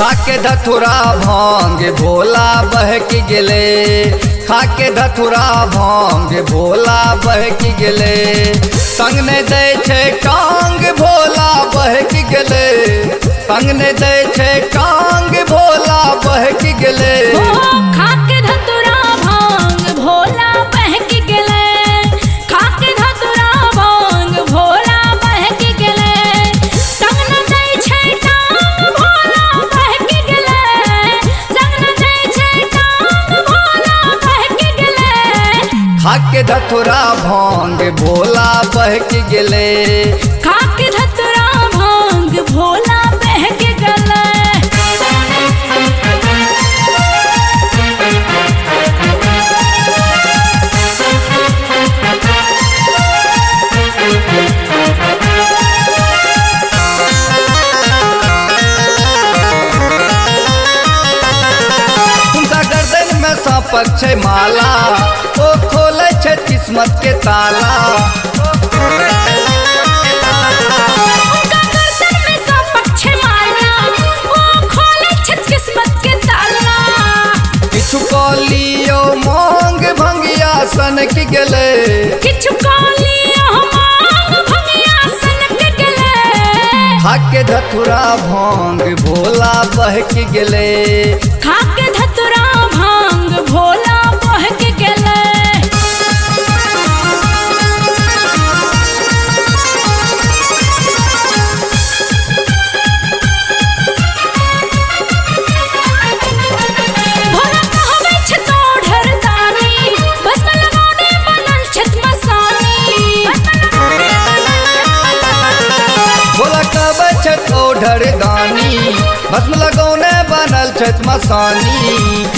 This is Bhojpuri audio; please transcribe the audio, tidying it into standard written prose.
खाके धतुरा भांग भोला बहक गेले, खाके धतुरा भांग भोला बहक गेले, संग ने दै छै टांग भोला बहक गेले, संग ने दै छै टांग भोला बहक गेले। खाके धतुरा भांग भोला बहक गेले, खाके धतुरा भांग भोला बहक गेले, संग न दै छै टांग भोला बहक गेले, संग न दै छै टांग भोला बहक गेले। खाके धतुरा भांग भोला बहक गेले, खाके धतुरा भांग भोला बहक गेले। सापक छै माला ओ खोले छै किस्मत के ताला, उनका गर्दन में सापक छै माला ओ खोले छै किस्मत के ताला। किछु कलियो मांग भंगिया सनक गेले, किछु कलियो मांग भंगिया सनक गेले। खाके धतुरा भांग भोला बहक गेले, खाके धतुरा भांग भोला बहक गेले। भोला कहबै छै तोहर दानी, भस्म लगाने बनल छत मसानी। भोला कहबै छै तोहर दानी, भस्म लगौने बनल छत मसानी।